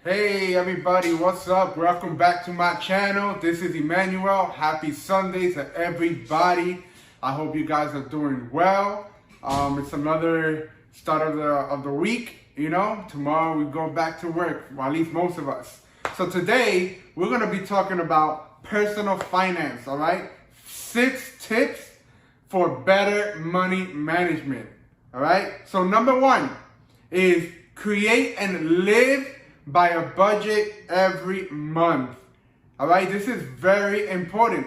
Hey everybody, what's up? Welcome back to my channel. This is Emmanuel. Happy Sunday to everybody. I hope you guys are doing well. It's another start of the week. Tomorrow we go back to work, or at least most of us. So today we're gonna be talking about personal finance. All right, 6 tips for better money management. All right. So number 1 is create and live by a budget every month. All right, this is very important.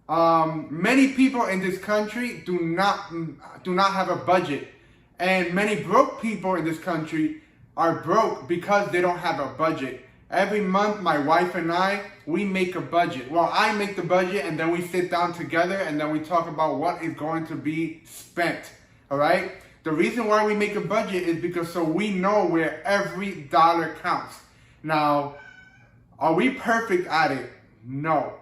Many people in this country do not have a budget, and many broke people in this country are broke because they don't have a budget. Every month, my wife and we make a budget. Well, I make the budget, and then we sit down together, and then we talk about what is going to be spent. All right. The reason why we make a budget is because so we know where every dollar counts. Now, are we perfect at it? No.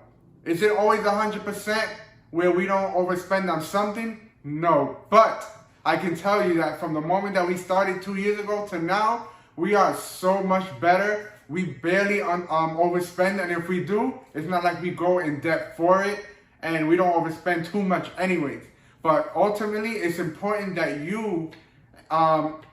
Is it always 100% where we don't overspend on something? No. But I can tell you that from the moment that we started 2 years ago to now, we are so much better. We barely overspend, and if we do, it's not like we go in debt for it, and we don't overspend too much anyways. But ultimately, it's important that you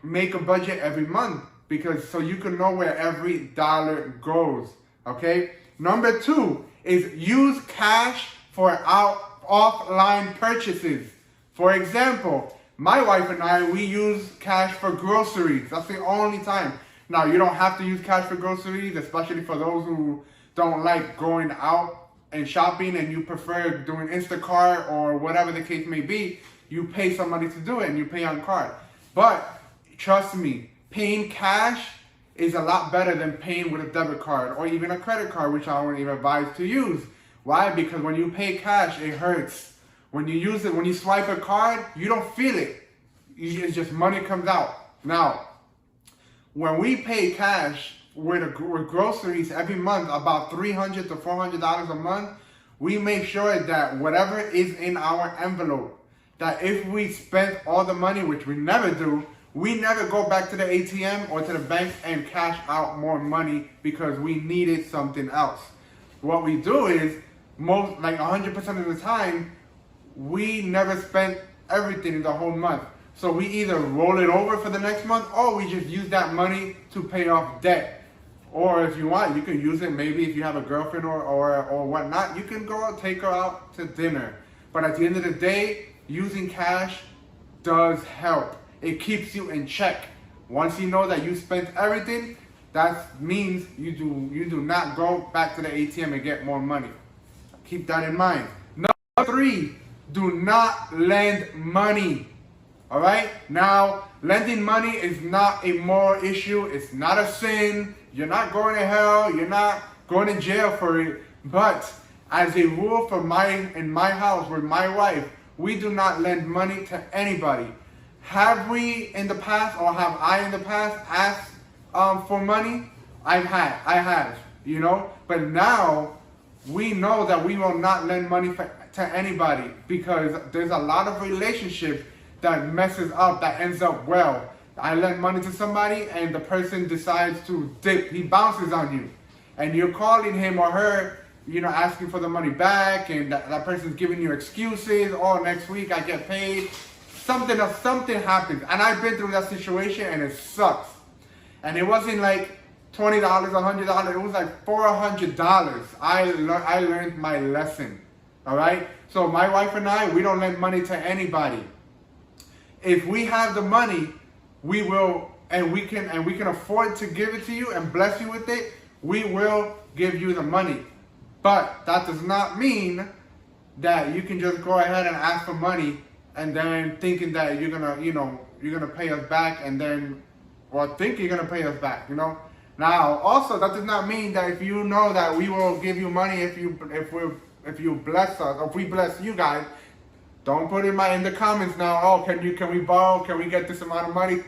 make a budget every month, because so you can know where every dollar goes. Okay. Number 2 is use cash for offline purchases. For example, my wife and we use cash for groceries. That's the only time. Now, you don't have to use cash for groceries, especially for those who don't like going out and shopping and you prefer doing Instacart or whatever the case may be. You pay somebody to do it and you pay on card. But trust me, paying cash is a lot better than paying with a debit card or even a credit card, which I wouldn't even advise to use. Why? Because when you pay cash, it hurts. When you use it, when you swipe a card, you don't feel it. It's just money comes out. Now, when we pay cash with groceries every month, about $300 to $400 a month, we make sure that whatever is in our envelope, that if we spend all the money, which we never do, we never go back to the ATM or to the bank and cash out more money because we needed something else. What we do is, 100% of the time, we never spend everything in the whole month. So we either roll it over for the next month, or we just use that money to pay off debt. Or if you want, you can use it maybe if you have a girlfriend or whatnot, you can go out, take her out to dinner. But at the end of the day, using cash does help. It keeps you in check. Once you know that you spent everything, that means you do not go back to the ATM and get more money. Keep that in mind. Number 3, do not lend money. All right? Now, lending money is not a moral issue. It's not a sin. You're not going to hell. You're not going to jail for it. But as a rule in my house with my wife, we do not lend money to anybody. Have we in the past, or have I in the past asked for money? I have, But now we know that we will not lend money to anybody, because there's a lot of relationships that messes up, that ends up well. I lend money to somebody and the person decides to dip. He bounces on you. And you're calling him or her, asking for the money back, and that person's giving you excuses. Oh, next week I get paid. Something happens. And I've been through that situation and it sucks. And it wasn't like $20, $100. It was like $400. I learned my lesson. All right? So my wife and we don't lend money to anybody. If we have the money, we will, and we can afford to give it to you and bless you with it, we will give you the money. But that does not mean that you can just go ahead and ask for money and then thinking that you're gonna pay us back, and then, or think you're gonna pay us back, Now, also, that does not mean that if you know that we will give you money if you bless us, or if we bless you guys. Don't put in the comments now, oh, can we borrow? Can we get this amount of money?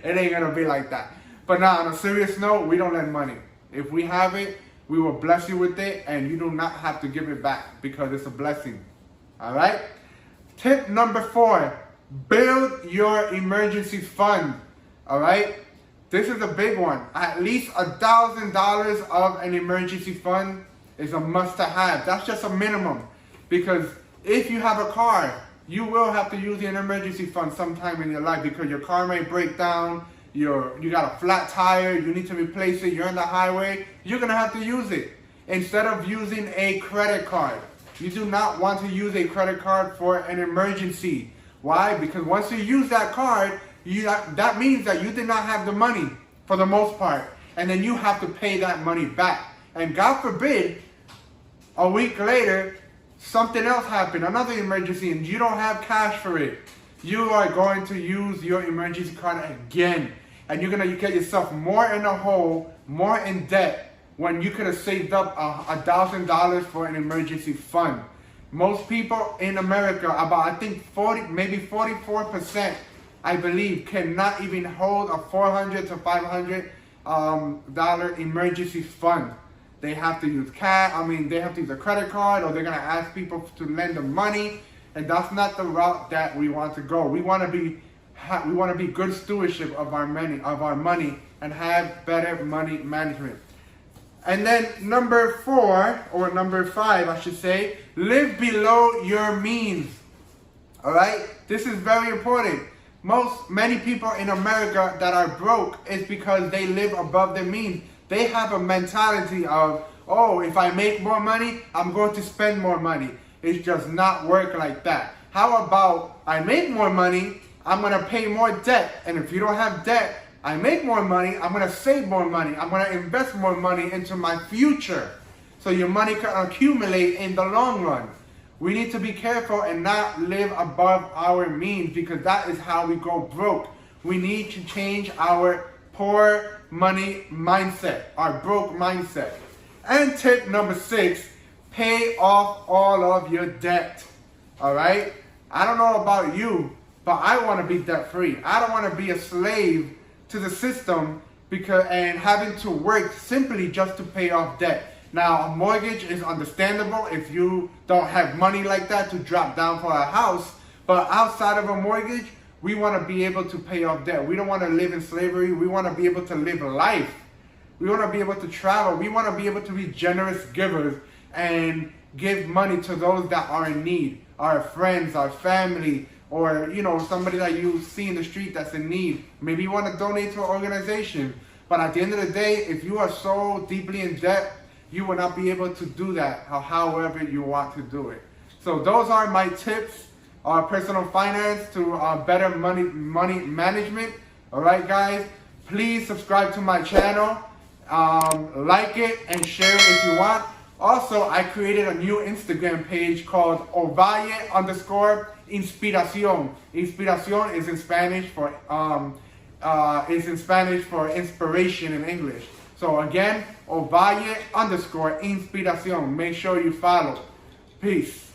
It ain't gonna be like that. But now, on a serious note, we don't lend money. If we have it, we will bless you with it, and you do not have to give it back because it's a blessing. All right? Tip number 4, build your emergency fund. All right? this is a big one. At least $1,000 of an emergency fund is a must to have. That's just a minimum, because if you have a car, you will have to use an emergency fund sometime in your life, because your car may break down, you got a flat tire, you need to replace it, you're on the highway, you're gonna have to use it. Instead of using a credit card, you do not want to use a credit card for an emergency. Why? Because once you use that card, that means that you did not have the money for the most part, and then you have to pay that money back. And God forbid, a week later, something else happened, another emergency, and you don't have cash for it. You are going to use your emergency card again, and you're gonna get yourself more in a hole, more in debt, when you could have saved up $1,000 for an emergency fund. Most people in America, about I think 40, maybe 44%, I believe, cannot even hold a $400 to $500 emergency fund. They have to use cash. They have to use a credit card, or they're gonna ask people to lend them money, and that's not the route that we want to go. We want to be good stewardship of our money, and have better money management. And then number 4, or number 5, I should say, live below your means. All right, this is very important. Many people in America that are broke is because they live above their means. They have a mentality of, oh, if I make more money, I'm going to spend more money. It does not work like that. How about I make more money, I'm going to pay more debt. And if you don't have debt, I make more money, I'm going to save more money. I'm going to invest more money into my future, so your money can accumulate in the long run. We need to be careful and not live above our means, because that is how we go broke. We need to change our poor money mindset, our broke mindset. And tip number 6, pay off all of your debt. All right? I don't know about you, but I want to be debt free. I don't want to be a slave to the system and having to work simply just to pay off debt. Now, a mortgage is understandable if you don't have money like that to drop down for a house, but outside of a mortgage, we want to be able to pay off debt. We don't want to live in slavery. We want to be able to live life. We want to be able to travel. We want to be able to be generous givers and give money to those that are in need, our friends, our family, or somebody that you see in the street that's in need. Maybe you want to donate to an organization, but at the end of the day, if you are so deeply in debt, you will not be able to do that however you want to do it. So those are my tips on personal finance to better money management. All right, guys, please subscribe to my channel, like it and share it if you want. Also, I created a new Instagram page called Ovalle_Inspiración. Inspiración is in Spanish for inspiration in English. So again, Ovalle_Inspiración. Make sure you follow. Peace.